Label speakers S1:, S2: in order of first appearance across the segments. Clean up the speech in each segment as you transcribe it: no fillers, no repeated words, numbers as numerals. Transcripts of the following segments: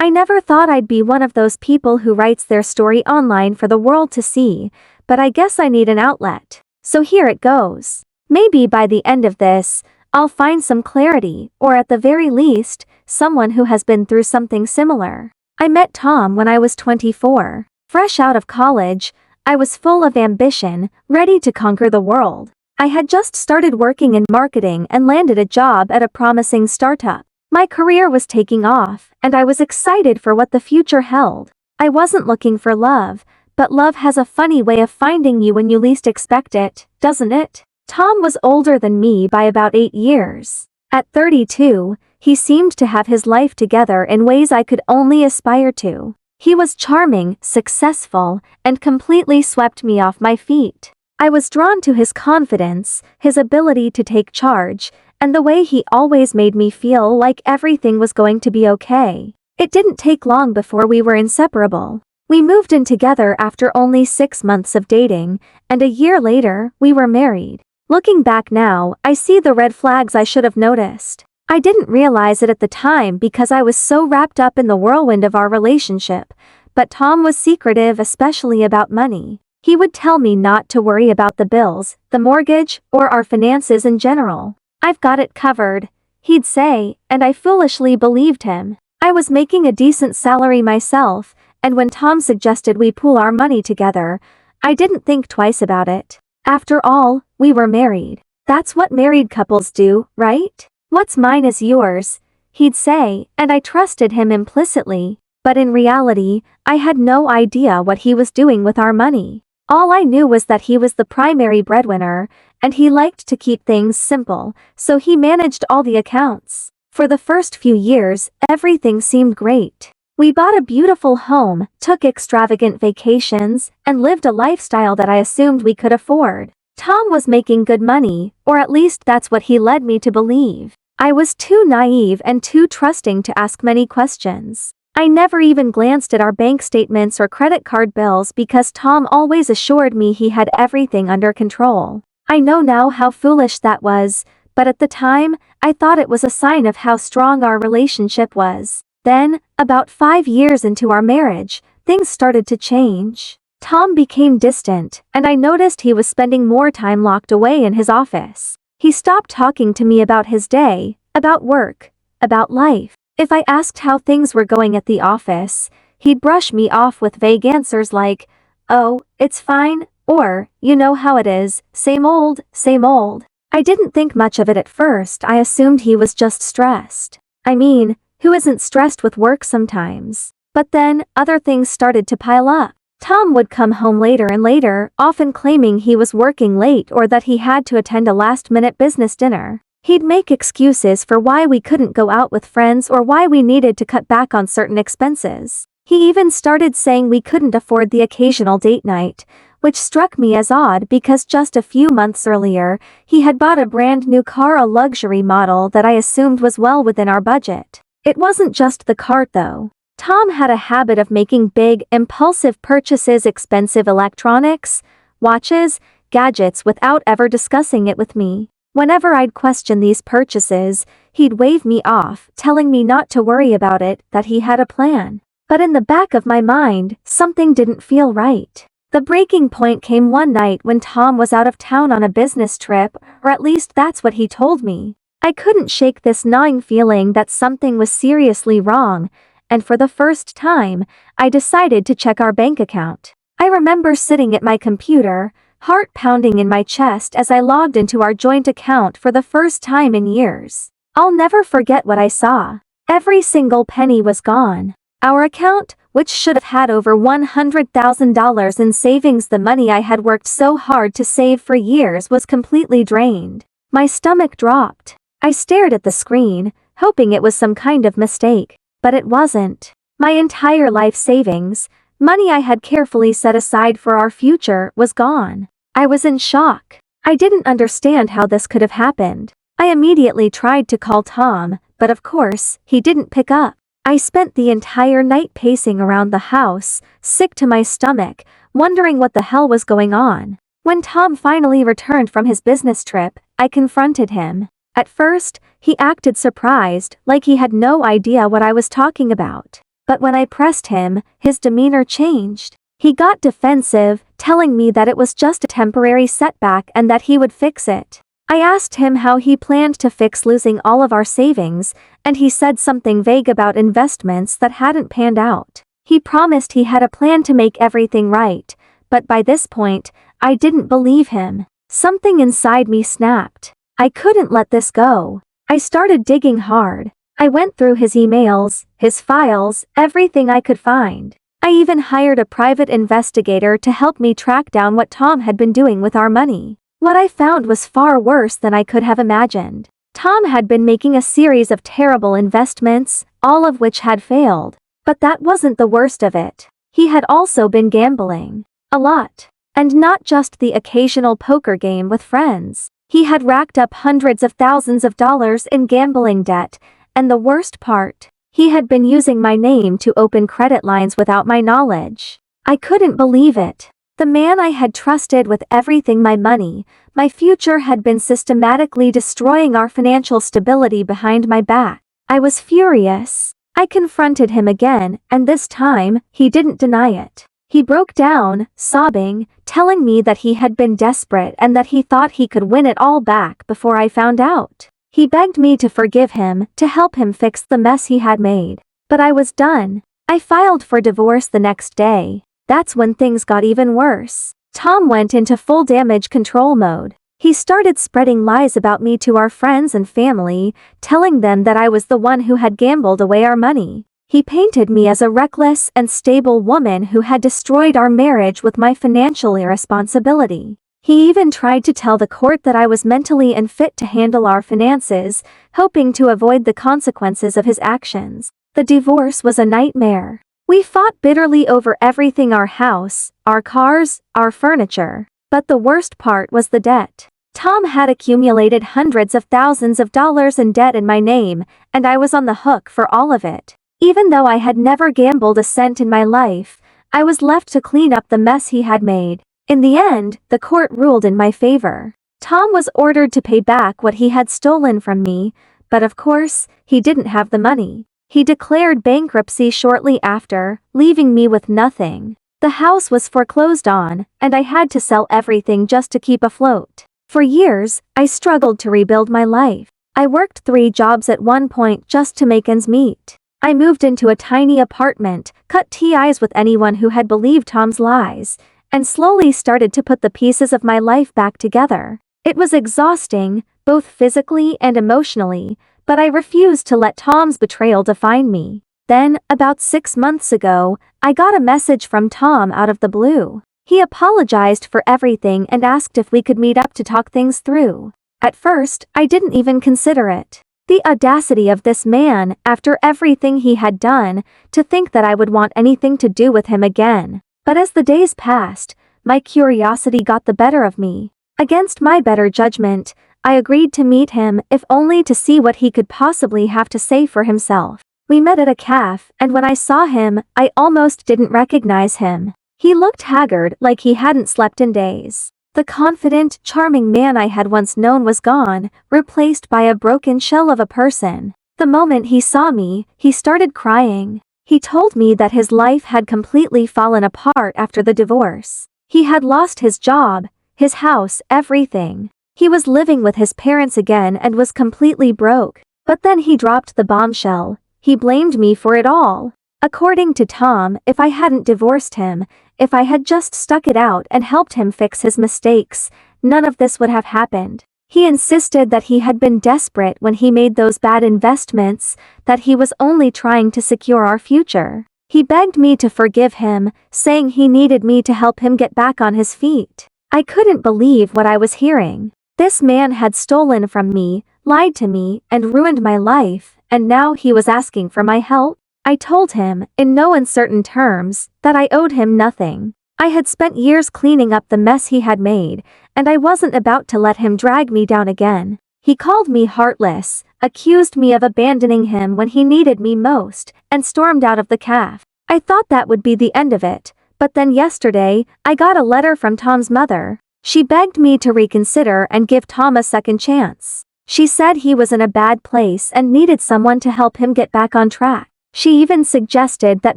S1: I never thought I'd be one of those people who writes their story online for the world to see, but I guess I need an outlet. So here it goes. Maybe by the end of this, I'll find some clarity, or at the very least, someone who has been through something similar. I met Tom when I was 24. Fresh out of college, I was full of ambition, ready to conquer the world. I had just started working in marketing and landed a job at a promising startup. My career was taking off, and I was excited for what the future held. I wasn't looking for love, but love has a funny way of finding you when you least expect it, doesn't it? Tom was older than me by about 8 years. At 32, he seemed to have his life together in ways I could only aspire to. He was charming, successful, and completely swept me off my feet. I was drawn to his confidence, his ability to take charge, and the way he always made me feel like everything was going to be okay. It didn't take long before we were inseparable. We moved in together after only 6 months of dating, and a year later, we were married. Looking back now, I see the red flags I should have noticed. I didn't realize it at the time because I was so wrapped up in the whirlwind of our relationship, but Tom was secretive, especially about money. He would tell me not to worry about the bills, the mortgage, or our finances in general. "I've got it covered," he'd say, and I foolishly believed him. I was making a decent salary myself, and when Tom suggested we pool our money together, I didn't think twice about it. After all, we were married. That's what married couples do, right? "What's mine is yours," he'd say, and I trusted him implicitly, but in reality, I had no idea what he was doing with our money. All I knew was that he was the primary breadwinner, and he liked to keep things simple, so he managed all the accounts. For the first few years, everything seemed great. We bought a beautiful home, took extravagant vacations, and lived a lifestyle that I assumed we could afford. Tom was making good money, or at least that's what he led me to believe. I was too naive and too trusting to ask many questions. I never even glanced at our bank statements or credit card bills because Tom always assured me he had everything under control. I know now how foolish that was, but at the time, I thought it was a sign of how strong our relationship was. Then, about 5 years into our marriage, things started to change. Tom became distant, and I noticed he was spending more time locked away in his office. He stopped talking to me about his day, about work, about life. If I asked how things were going at the office, he'd brush me off with vague answers like, "Oh, it's fine," or, "You know how it is, same old, same old." I didn't think much of it at first. I assumed he was just stressed. I mean, who isn't stressed with work sometimes? But then, other things started to pile up. Tom would come home later and later, often claiming he was working late or that he had to attend a last-minute business dinner. He'd make excuses for why we couldn't go out with friends or why we needed to cut back on certain expenses. He even started saying we couldn't afford the occasional date night, which struck me as odd because just a few months earlier, he had bought a brand new car, a luxury model that I assumed was well within our budget. It wasn't just the car though. Tom had a habit of making big, impulsive purchases, expensive electronics, watches, gadgets without ever discussing it with me. Whenever I'd question these purchases, he'd wave me off, telling me not to worry about it, that he had a plan. But in the back of my mind, something didn't feel right. The breaking point came one night when Tom was out of town on a business trip, or at least that's what he told me. I couldn't shake this gnawing feeling that something was seriously wrong, and for the first time, I decided to check our bank account. I remember sitting at my computer, heart pounding in my chest as I logged into our joint account for the first time in years. I'll never forget what I saw. Every single penny was gone. Our account, which should have had over $100,000 in savings, the money I had worked so hard to save for years, was completely drained. My stomach dropped. I stared at the screen, hoping it was some kind of mistake. But it wasn't. My entire life savings, money I had carefully set aside for our future, was gone. I was in shock. I didn't understand how this could have happened. I immediately tried to call Tom, but of course, he didn't pick up. I spent the entire night pacing around the house, sick to my stomach, wondering what the hell was going on. When Tom finally returned from his business trip, I confronted him. At first, he acted surprised, like he had no idea what I was talking about. but when I pressed him, his demeanor changed. He got defensive, telling me that it was just a temporary setback and that he would fix it. I asked him how he planned to fix losing all of our savings, and he said something vague about investments that hadn't panned out. He promised he had a plan to make everything right, but by this point, I didn't believe him. Something inside me snapped. I couldn't let this go. I started digging hard. I went through his emails, his files, everything I could find. I even hired a private investigator to help me track down what Tom had been doing with our money. What I found was far worse than I could have imagined. Tom had been making a series of terrible investments, all of which had failed. But that wasn't the worst of it. He had also been gambling. A lot. And not just the occasional poker game with friends. He had racked up hundreds of thousands of dollars in gambling debt, and the worst part, he had been using my name to open credit lines without my knowledge. I couldn't believe it. The man I had trusted with everything, my money, my future, had been systematically destroying our financial stability behind my back. I was furious. I confronted him again, and this time, he didn't deny it. He broke down, sobbing, telling me that he had been desperate and that he thought he could win it all back before I found out. He begged me to forgive him, to help him fix the mess he had made. But I was done. I filed for divorce the next day. That's when things got even worse. Tom went into full damage control mode. He started spreading lies about me to our friends and family, telling them that I was the one who had gambled away our money. He painted me as a reckless and stable woman who had destroyed our marriage with my financial irresponsibility. He even tried to tell the court that I was mentally unfit to handle our finances, hoping to avoid the consequences of his actions. The divorce was a nightmare. We fought bitterly over everything: our house, our cars, our furniture. But the worst part was the debt. Tom had accumulated hundreds of thousands of dollars in debt in my name, and I was on the hook for all of it. Even though I had never gambled a cent in my life, I was left to clean up the mess he had made. In the end, the court ruled in my favor. Tom was ordered to pay back what he had stolen from me, but of course, he didn't have the money. He declared bankruptcy shortly after, leaving me with nothing. The house was foreclosed on, and I had to sell everything just to keep afloat. For years, I struggled to rebuild my life. I worked 3 jobs at one point just to make ends meet. I moved into a tiny apartment, cut ties with anyone who had believed Tom's lies, and slowly started to put the pieces of my life back together. It was exhausting, both physically and emotionally, but I refused to let Tom's betrayal define me. Then, about 6 months ago, I got a message from Tom out of the blue. He apologized for everything and asked if we could meet up to talk things through. At first, I didn't even consider it. The audacity of this man, after everything he had done, to think that I would want anything to do with him again. But as the days passed, my curiosity got the better of me. Against my better judgment, I agreed to meet him, if only to see what he could possibly have to say for himself. We met at a cafe, and when I saw him, I almost didn't recognize him. He looked haggard, like he hadn't slept in days. The confident, charming man I had once known was gone, replaced by a broken shell of a person. The moment he saw me, he started crying. He told me that his life had completely fallen apart after the divorce. He had lost his job, his house, everything. He was living with his parents again and was completely broke. But then he dropped the bombshell. He blamed me for it all. According to Tom, if I hadn't divorced him, if I had just stuck it out and helped him fix his mistakes, none of this would have happened. He insisted that he had been desperate when he made those bad investments, that he was only trying to secure our future. He begged me to forgive him, saying he needed me to help him get back on his feet. I couldn't believe what I was hearing. This man had stolen from me, lied to me, and ruined my life, and now he was asking for my help? I told him, in no uncertain terms, that I owed him nothing. I had spent years cleaning up the mess he had made, and I wasn't about to let him drag me down again. He called me heartless, accused me of abandoning him when he needed me most, and stormed out of the cafe. I thought that would be the end of it, but then yesterday, I got a letter from Tom's mother. She begged me to reconsider and give Tom a second chance. She said he was in a bad place and needed someone to help him get back on track. She even suggested that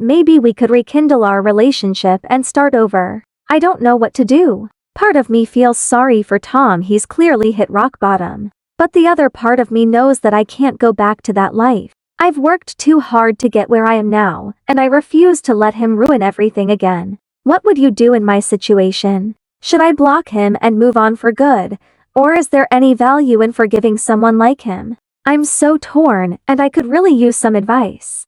S1: maybe we could rekindle our relationship and start over. I don't know what to do. Part of me feels sorry for Tom, he's clearly hit rock bottom. But the other part of me knows that I can't go back to that life. I've worked too hard to get where I am now, and I refuse to let him ruin everything again. What would you do in my situation? Should I block him and move on for good? Or is there any value in forgiving someone like him? I'm so torn, and I could really use some advice.